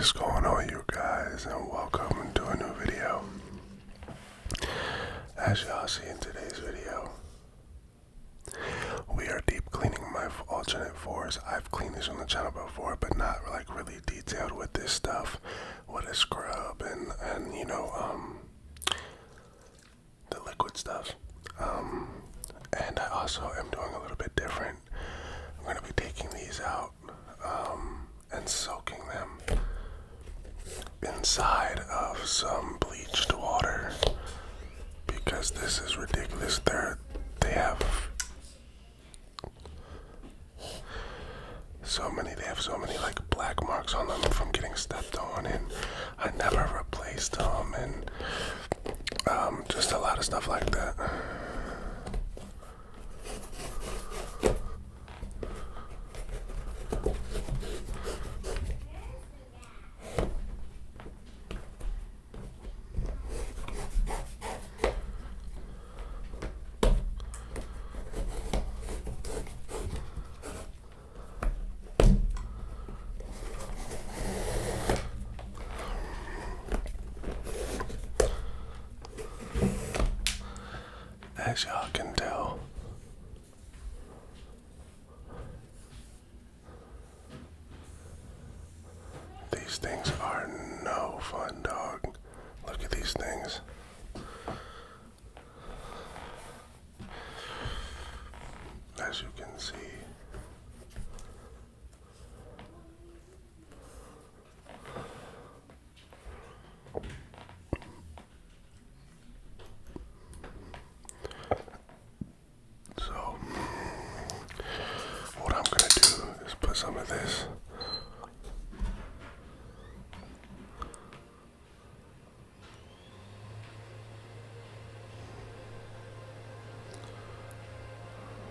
is going on, you guys, and welcome to a new video. As y'all see in today's video, we are deep cleaning my alternate fours. I've cleaned these on the channel before, but not like really detailed with this stuff, with a scrub and the liquid stuff. And I also am doing a little bit different. I'm going to be taking these out and soaking them inside of some bleached water because this is ridiculous. They have so many like black marks on them from getting stepped on, and I never replaced them, and just a lot of stuff like that. As y'all can tell, these things are no fun, dog. Look at these things. As you can see, some of this.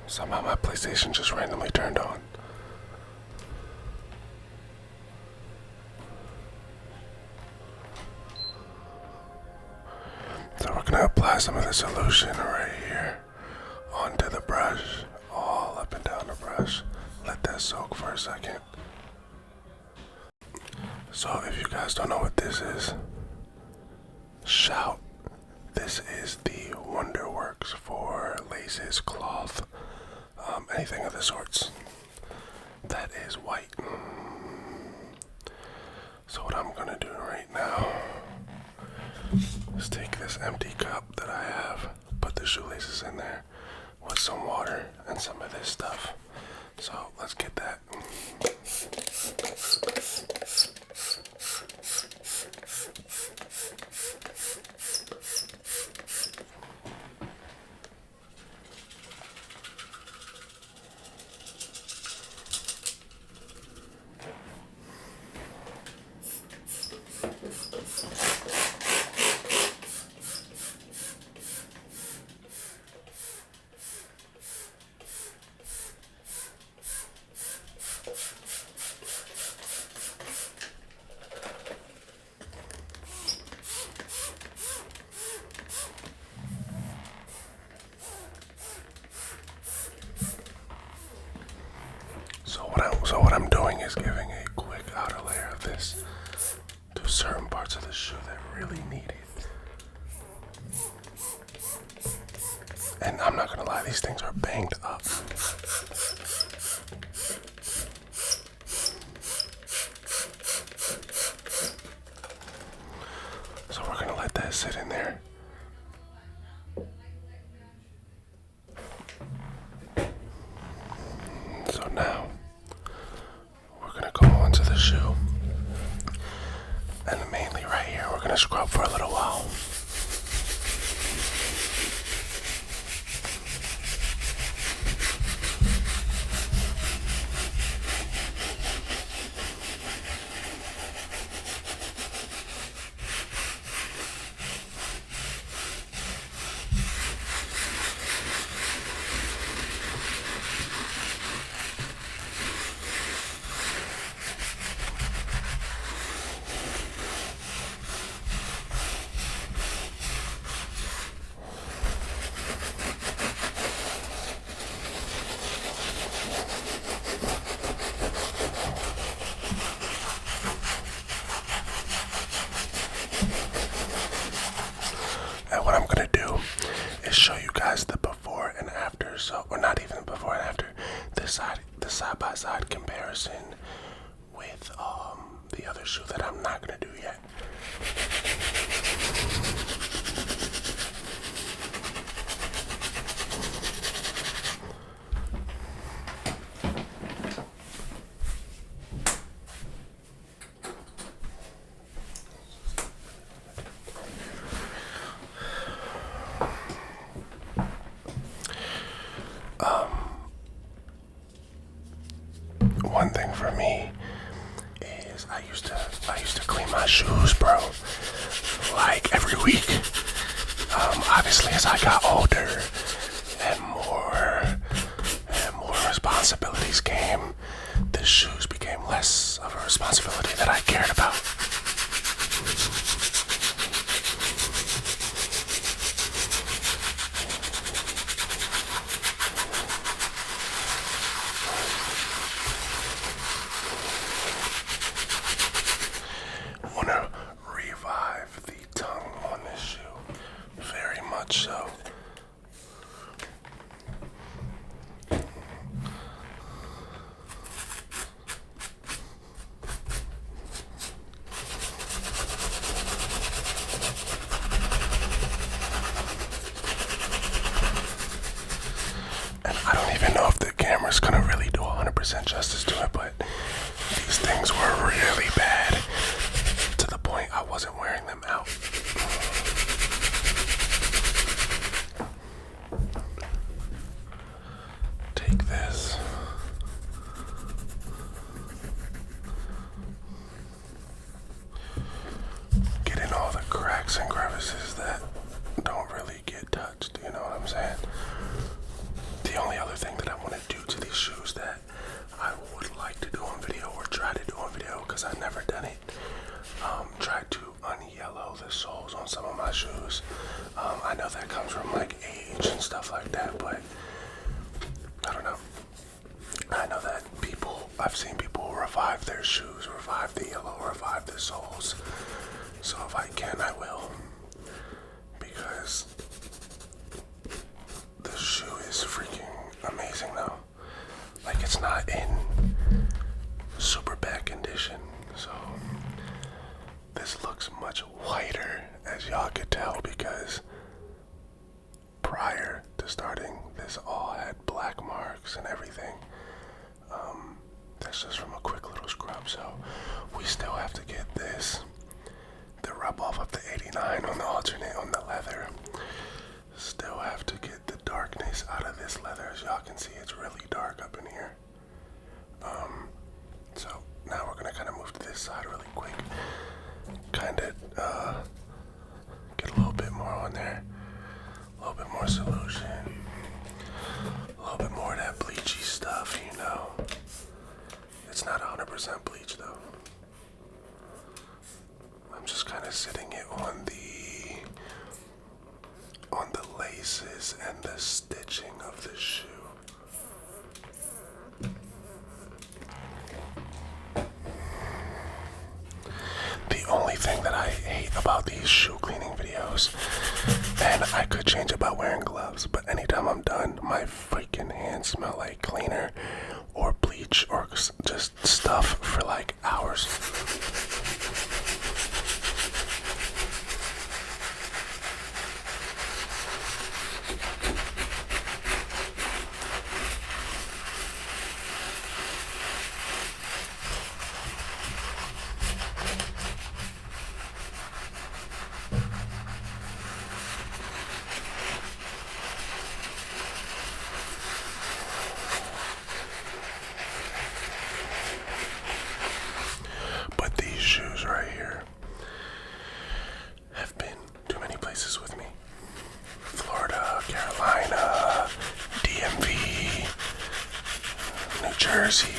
Somehow my PlayStation just randomly turned on. So we're gonna apply some of the solution right here onto the brush, all up and down the brush. Let that soak for a second. So if you guys don't know what this is, shout. This is the Wonderworks for laces, cloth, anything of the sorts. That is white. So what I'm gonna do right now is take this empty cup that I have, put the shoelaces in there with some water and some of this stuff. So let's get that. So what I'm doing is giving a quick outer layer of this to certain parts of the shoe that really need it. And I'm not gonna lie, these things are banged up. So we're gonna let that sit in there. So now onto the shoe, and mainly right here we're going to scrub for a little while. another shoe that I'm not gonna do yet. One thing for me is I used to clean my shoes, bro, like every week. Obviously, as I got older and more responsibilities came, the shoes became less of a responsibility that I cared about. Want to revive the tongue on this shoe, very much so. And I don't even know if the camera's gonna really do 100% justice to it, but these things were really bad to the point I wasn't wearing them out. Take this. Get in all the cracks and crevices that don't really get touched, you know what I'm saying? The only other thing that I want to do to these shoes that I would like to do on video, or try to do on video because I've never done it, try to unyellow the soles on some of my shoes. I know that comes from like age and stuff like that, but I don't know. I know that I've seen people revive their shoes, revive the yellow, revive the soles. So if I can, I will, because the shoe is freaking amazing though. Like, it's not in super bad condition, so this looks much whiter, as y'all could tell, because prior to starting, this all had black marks and everything. That's just from a quick little scrub, so we still have to get the rub off of the 89 on the alternate on the leather. Still have to get the darkness out of this leather. As y'all can see, it's really dark up in here. So now we're gonna kind of move to this side really quick. Kind of get a little bit more on there. A little bit more solution. A little bit more of that bleachy stuff, you know. It's not 100% bleach though. I'm just kind of sitting it on the laces and the stitching of the shoe. The only thing that I hate about these shoe cleaning videos, and I could change it by wearing gloves, but anytime I'm done, my freaking hands smell like cleaner or bleach or just stuff for like hours. But these shoes right here have been to many places with me. Florida, Carolina, DMV, New Jersey.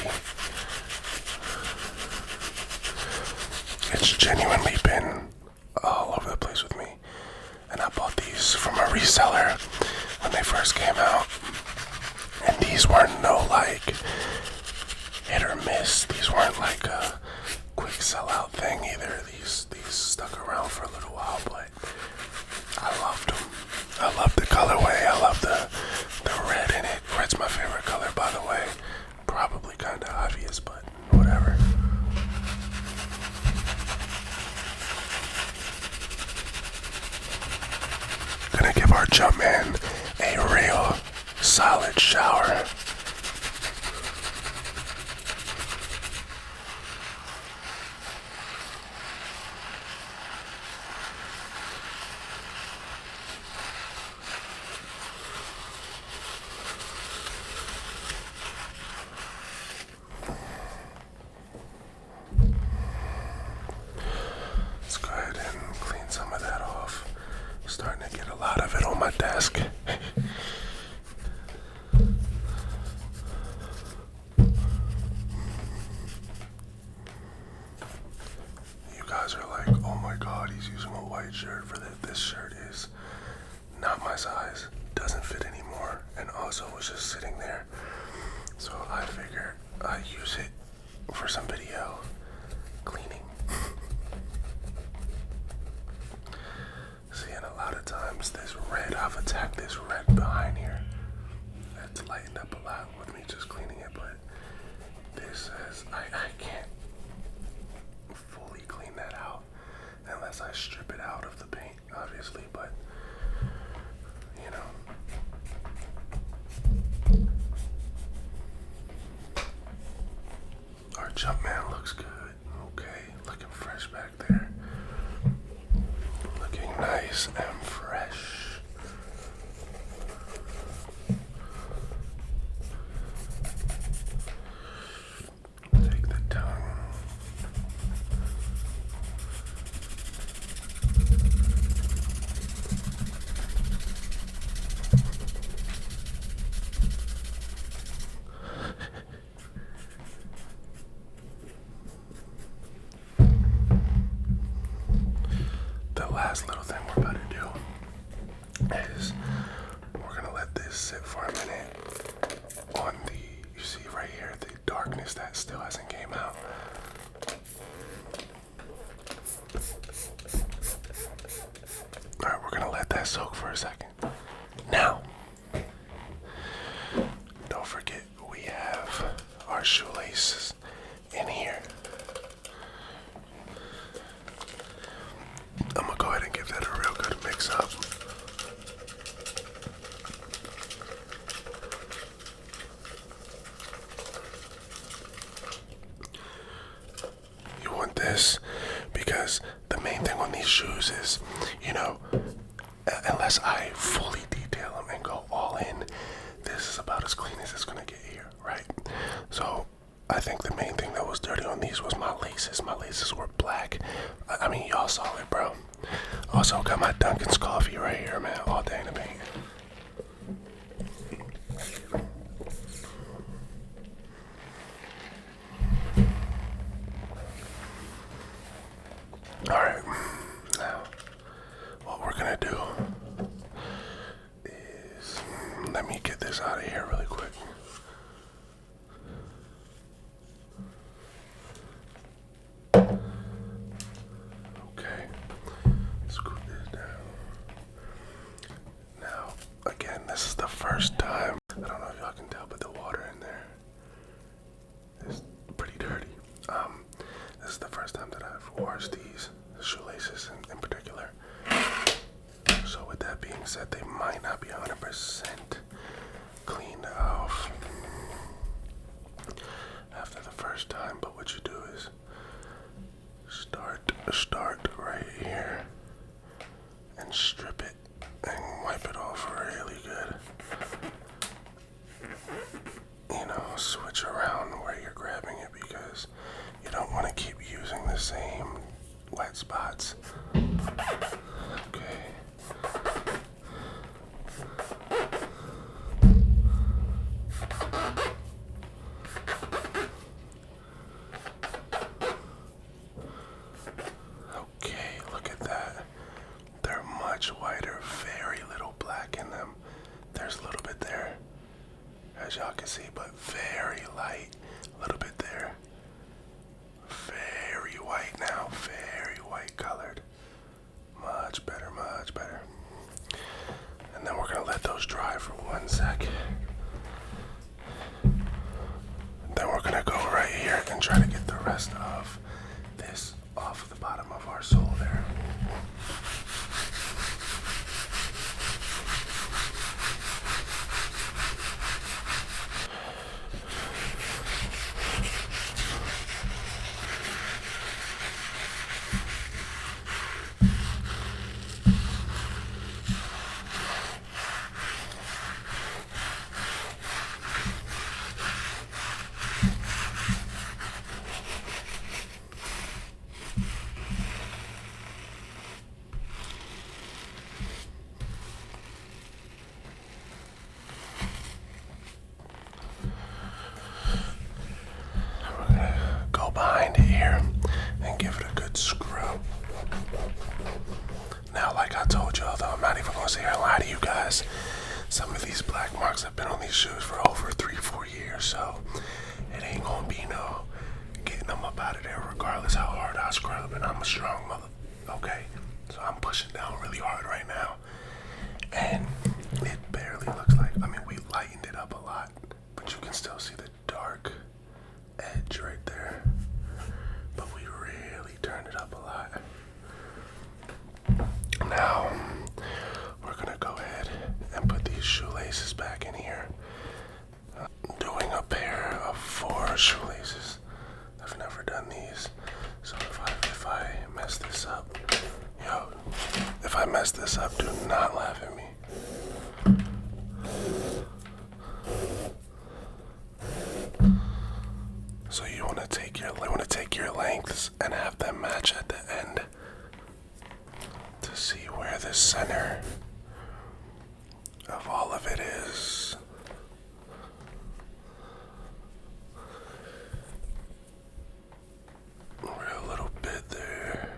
It's genuinely been all over the place with me. And I bought these from a reseller when they first came out. And these weren't no like hit or miss. These weren't like a quick sellout thing either. These stuck around for a little while, but I loved them. I love the colorway. I love the red in it. Red's my favorite color, by the way. Probably kind of obvious, but whatever. Jumpman a real solid shower. Let's go ahead and clean some of that off. Starting to get a lot of it on my desk. You guys are like, oh my god, he's using a white shirt for that. This shirt is not my size, doesn't fit anymore, and also was just sitting there. So I figured I'd use it for some video cleaning. See, and a lot of times this red, I've attacked this red behind here. That's lightened up a lot with me just cleaning it, but this says I can't fully clean that out unless I strip it out of the paint, obviously, but you know. Our Jumpman looks good. Okay, looking fresh back there. Looking nice and fresh. Take the tongue. The last little thing we're about to do is we're gonna let this sit for a minute on the, you see right here, the darkness that still hasn't came out. Alright, we're gonna let that soak for a second. Now, don't forget we have our shoelaces in here. I'm gonna go ahead and give that a real good mix up. You want this because the main thing on these shoes is, you know, unless I fully detail them and go all in, this is about as clean as it's gonna get here, right? So I think the main thing that was dirty on these was my laces. My laces were black. I mean, y'all saw it, bro. Also got my Dunkin's coffee right here, man, all day in the paint. Alright, now what we're gonna do is, let me get this out of here really quick. Okay, screw this down. Now, again, this is the first time, I don't know if y'all can tell, but the water in there is pretty dirty. This is the first time that I've washed these shoelaces in particular. So with that being said, they might not be 100% cleaned off after the first time, but what you do is start right here and strip it and wipe it off really good. You know, switch around where you're grabbing it because you don't want to keep using the same wet spots. Okay. Okay, look at that. They're much whiter, very little black in them. There's a little bit there, as y'all can see, but very light. A little bit there. Very white now, very white colored. Much better, much better. And then we're gonna let those dry for 1 sec. Then we're gonna go right here and try to get the rest of this off the bottom of our sole there. sit here and lie to you guys. Some of these black marks have been on these shoes for over 3-4 years, so it ain't gonna be no getting them up out of there regardless how hard I scrub, and I'm a strong mother. Okay, so I'm pushing down really hard right now, and it barely looks like, I mean, we lightened it up a lot, but you can still see the dark edge right there, but we really turned it up a lot. Now we're gonna go ahead and put these shoelaces back in here. Doing a pair of 4 shoelaces. I've never done these, so if I mess this up, if I mess this up, do not laugh at me. So you want to take your lengths and have them match at the end to see where the center of all of it is. A little bit there.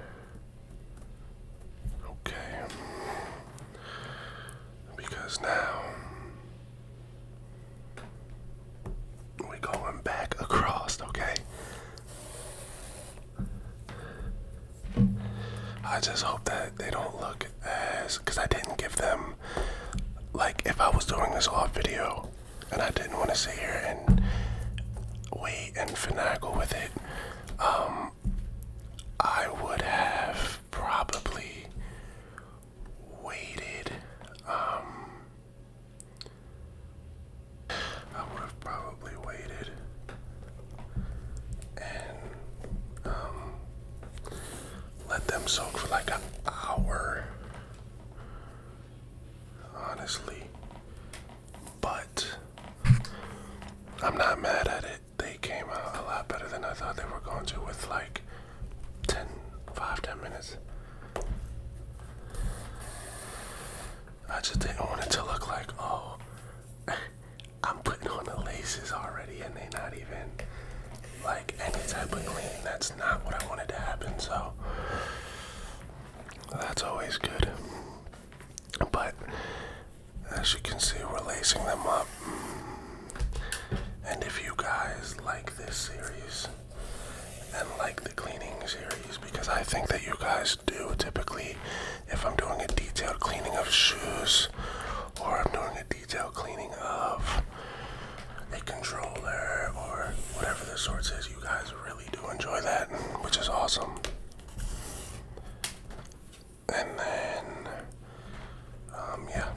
Okay. Because now we're going back across, okay? I just hope that they don't look as, because I didn't give them, like, if I was doing this off video and I didn't want to sit here and wait and finagle with it, I would have probably waited. And let them soak for like an hour, honestly. But I'm not mad at it. They came out a lot better than I thought they were going to, with like 5-10 minutes. I just didn't want it to look like, oh, I'm putting on the laces already and they not even like any type of cleaning. That's not what I wanted to happen, so that's always good. But as you can see, we're lacing them up. And if you guys like this series and like the cleaning series, because I think that you guys do typically, if I'm doing a detailed cleaning of shoes or I'm doing a detailed cleaning of a controller or whatever the sorts is, you guys really do enjoy that, which is awesome. And then, yeah.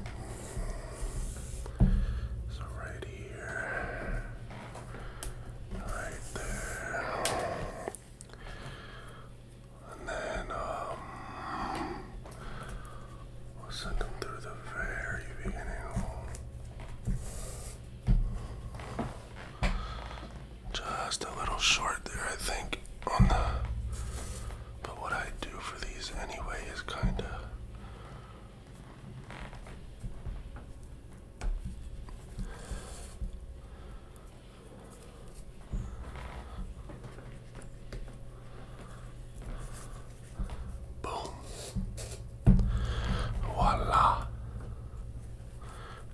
So right here, right there, and then, we'll send them through the very beginning. Just a little short there, I think, on the, but what I do for these anyway is kinda boom. Voila.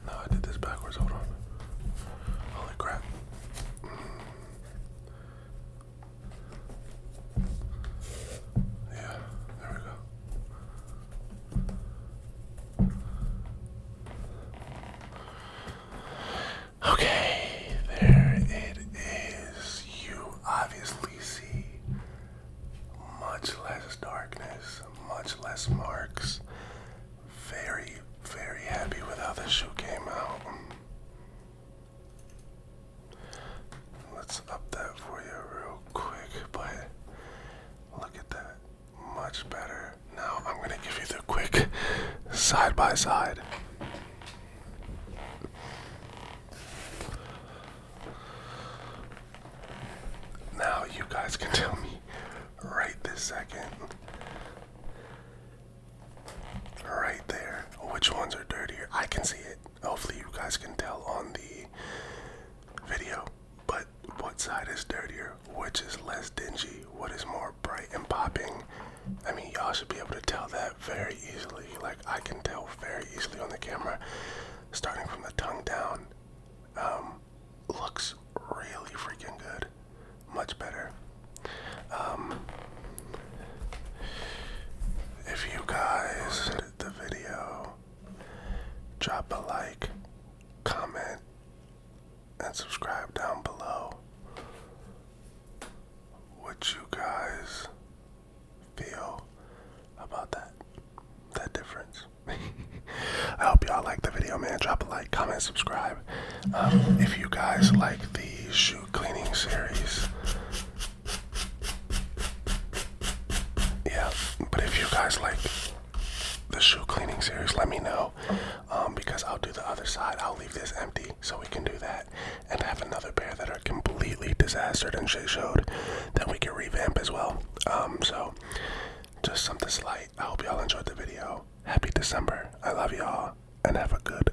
No, I did this backwards, hold on. Holy crap. Yeah, there we go. Okay, there it is. You obviously see much less darkness, much less marks. Very, very happy with how the shoe came out. Let's up that for you real quick, but look at that. Much better. Now I'm gonna give you the quick side by side. Now you guys can tell me right this second, right there, which ones are dirtier. I can see it. Hopefully you guys can tell on the video. But what side is dirtier? Which is less dingy? What is more bright and popping? I mean, y'all should be able to tell that very easily. Like, I can tell very easily on the camera, starting from the tongue down. Looks really freaking good. Much better. If you guys did the video, drop a like, comment, and subscribe down below. What you guys feel about that difference? I hope y'all like the video, man. Drop a like, comment, subscribe. If you guys like the shoe cleaning series, yeah, but if you guys like the shoe cleaning series, let me know, because I'll do the other side. I'll leave this empty so we can do that and have another pair that are completely disastered and shit showed that we can revamp as well. So just something slight. I hope y'all enjoyed the video. Happy December. I love y'all and have a good